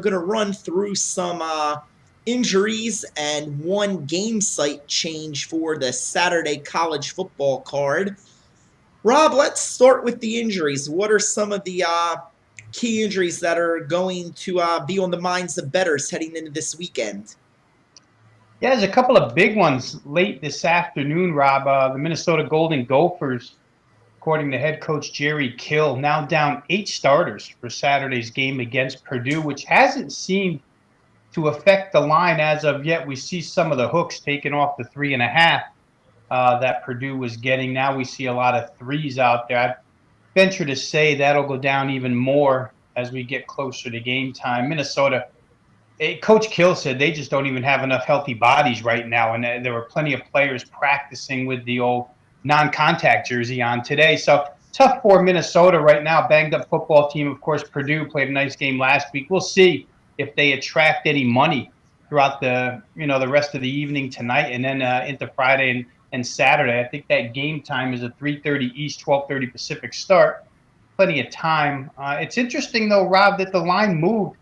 Going to run through some injuries and one game site change for the Saturday college football card. Rob, let's start with the injuries. What are some of the key injuries that are going to be on the minds of bettors heading into this weekend? Yeah, there's a couple of big ones late this afternoon, Rob. The Minnesota Golden Gophers, according to head coach Jerry Kill, now down 8 starters for Saturday's game against Purdue, which hasn't seemed to affect the line as of yet. We see some of the hooks taken off the 3.5 that Purdue was getting. Now we see a lot of threes out there. I venture to say that'll go down even more as we get closer to game time. Minnesota, Coach Kill said they just don't even have enough healthy bodies right now, and there were plenty of players practicing with the old non-contact jersey on today. So tough for Minnesota right now. Banged up football team. Of course, Purdue played a nice game last week. We'll see if they attract any money throughout the rest of the evening tonight and then into Friday and Saturday. I think that game time is a 3:30 East, 12:30 Pacific start. Plenty of time. It's interesting though, Rob, that the line moved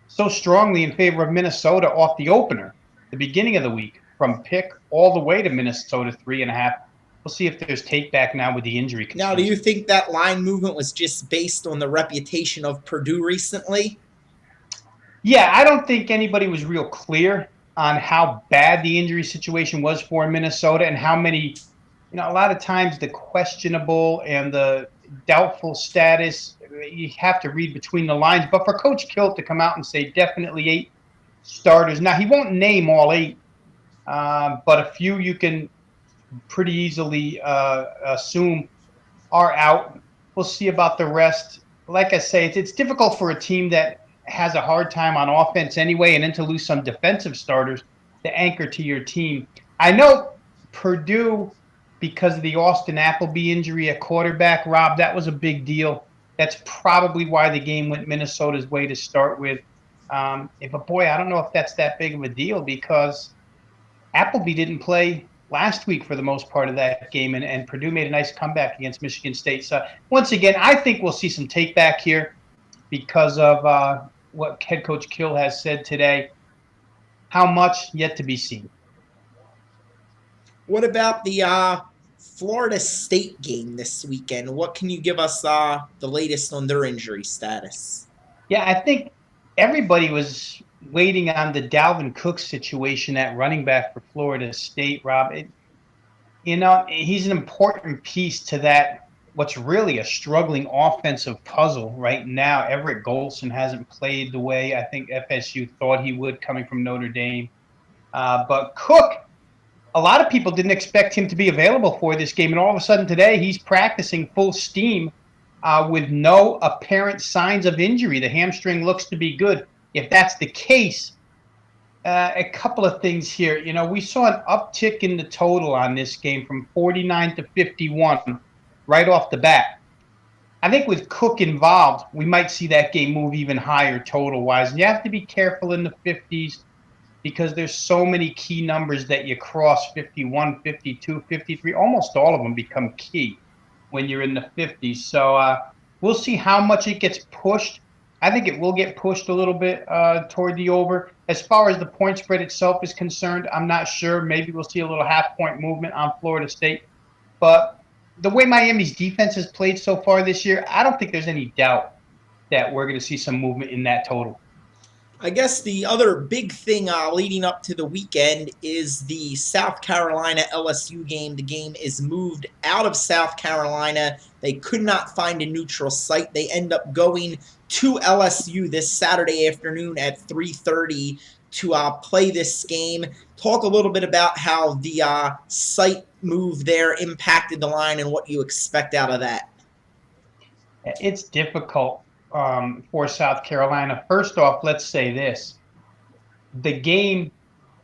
so strongly in favor of Minnesota off the opener, the beginning of the week, from pick all the way to Minnesota 3.5. We'll see if there's take back now with the injury Now, do concerns. you think that line movement was just based on the reputation of Purdue recently? Yeah, I don't think anybody was real clear on how bad the injury situation was for Minnesota and how many, a lot of times the questionable and the doubtful status, you have to read between the lines. But for Coach Kilt to come out and say definitely 8 starters, now he won't name all 8, but a few you can pretty easily assume are out. We'll see about the rest. Like I say, it's difficult for a team that has a hard time on offense anyway, and then to lose some defensive starters to anchor to your team. I know Purdue, because of the Austin Appleby injury at quarterback, Rob, that was a big deal. That's probably why the game went Minnesota's way to start with. But boy, I don't know if that's that big of a deal because Appleby didn't play last week for the most part of that game, and Purdue made a nice comeback against Michigan State. So once again, I think we'll see some take back here because of what head coach Kill has said today. How much yet to be seen. What about the Florida State game this weekend? What can you give us the latest on their injury status? Yeah, I think everybody was waiting on the Dalvin Cook situation at running back for Florida State, Rob. He's an important piece to that, what's really a struggling offensive puzzle right now. Everett Golson hasn't played the way I think FSU thought he would coming from Notre Dame. But Cook, a lot of people didn't expect him to be available for this game. And all of a sudden today, he's practicing full steam with no apparent signs of injury. The hamstring looks to be good. If that's the case, a couple of things here. We saw an uptick in the total on this game from 49 to 51 right off the bat. I think with Cook involved, we might see that game move even higher total wise. And you have to be careful in the 50s because there's so many key numbers that you cross 51, 52, 53. Almost all of them become key when you're in the 50s. So we'll see how much it gets pushed. I think it will get pushed a little bit toward the over. As far as the point spread itself is concerned, I'm not sure. Maybe we'll see a little half-point movement on Florida State. But the way Miami's defense has played so far this year, I don't think there's any doubt that we're going to see some movement in that total. I guess the other big thing leading up to the weekend is the South Carolina LSU game. The game is moved out of South Carolina. They could not find a neutral site. They end up going to LSU this Saturday afternoon at 3:30 to play this game. Talk a little bit about how the site move there impacted the line and what you expect out of that. It's difficult for South Carolina. First off, let's say this. The game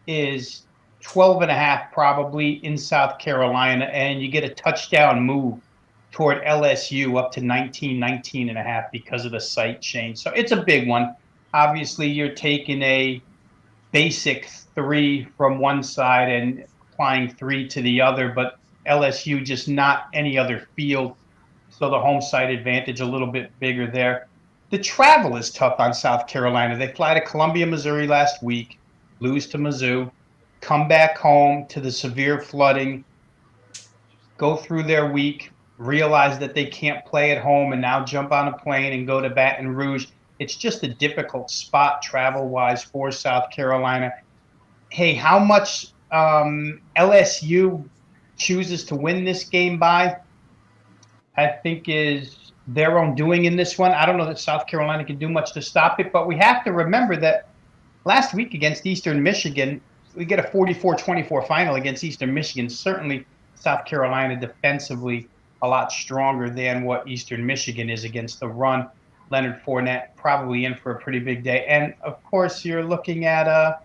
is 12.5 probably in South Carolina, and you get a touchdown move toward LSU up to 19.5 because of the site change. So it's a big one. Obviously, you're taking a basic 3 from one side and applying 3 to the other, but LSU just not any other field. So the home site advantage a little bit bigger there. The travel is tough on South Carolina. They fly to Columbia, Missouri last week, lose to Mizzou, come back home to the severe flooding, go through their week, realize that they can't play at home, and now jump on a plane and go to Baton Rouge. It's just a difficult spot travel wise for South Carolina. Hey, how much LSU chooses to win this game by, I think, is their own doing in this one. I don't know that South Carolina can do much to stop it, but we have to remember that last week against Eastern Michigan, we get a 44-24 final against Eastern Michigan. Certainly, South Carolina defensively a lot stronger than what Eastern Michigan is against the run. Leonard Fournette probably in for a pretty big day. And of course, you're looking at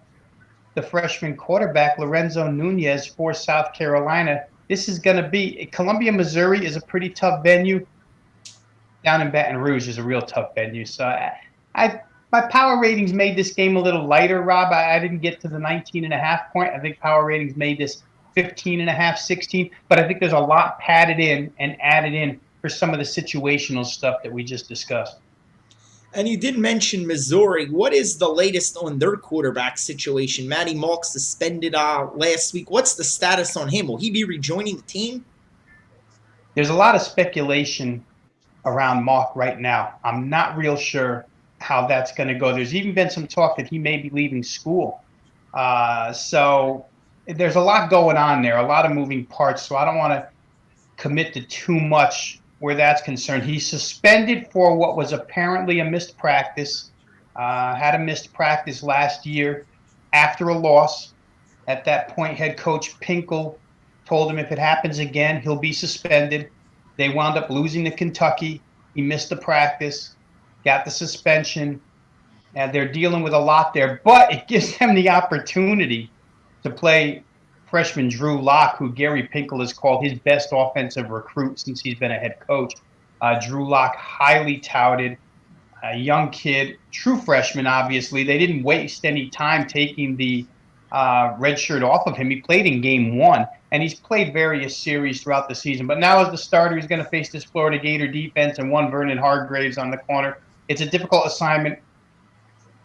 the freshman quarterback, Lorenzo Nunez, for South Carolina. This is going to be Columbia, Missouri is a pretty tough venue. Down in Baton Rouge is a real tough venue. So I my power ratings made this game a little lighter, Rob. I didn't get to the 19.5 point. I think power ratings made this 15.5, 16. But I think there's a lot padded in and added in for some of the situational stuff that we just discussed. And you did mention Missouri. What is the latest on their quarterback situation? Matty Malk suspended last week. What's the status on him? Will he be rejoining the team? There's a lot of speculation around Mock right now. I'm not real sure how that's going to go. There's even been some talk that he may be leaving school. So there's a lot going on there, a lot of moving parts. So I don't want to commit to too much where that's concerned. He's suspended for what was apparently a missed practice. Had a missed practice last year after a loss. At that point, head coach Pinkel told him if it happens again, he'll be suspended. They wound up losing to Kentucky. He missed the practice, got the suspension, and they're dealing with a lot there. But it gives them the opportunity to play freshman Drew Lock, who Gary Pinkel has called his best offensive recruit since he's been a head coach. Drew Lock, highly touted, a young kid, true freshman, obviously. They didn't waste any time taking the red shirt off of him. He played in game one, and he's played various series throughout the season. But now as the starter, he's going to face this Florida Gator defense and one Vernon Hargraves on the corner. It's a difficult assignment.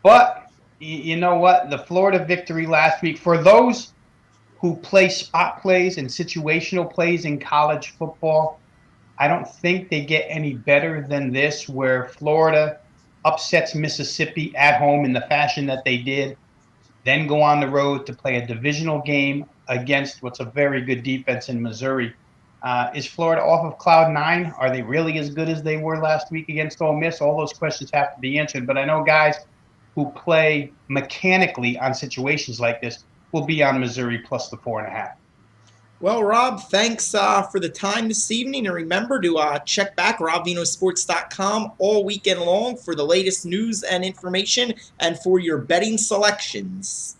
But you know what? The Florida victory last week, for those who play spot plays and situational plays in college football, I don't think they get any better than this, where Florida upsets Mississippi at home in the fashion that they did, then go on the road to play a divisional game against what's a very good defense in Missouri. Is Florida off of cloud nine? Are they really as good as they were last week against Ole Miss? All those questions have to be answered. But I know guys who play mechanically on situations like this will be on Missouri plus the 4.5. Well, Rob, thanks for the time this evening. And remember to check back robvenosports.com all weekend long for the latest news and information and for your betting selections.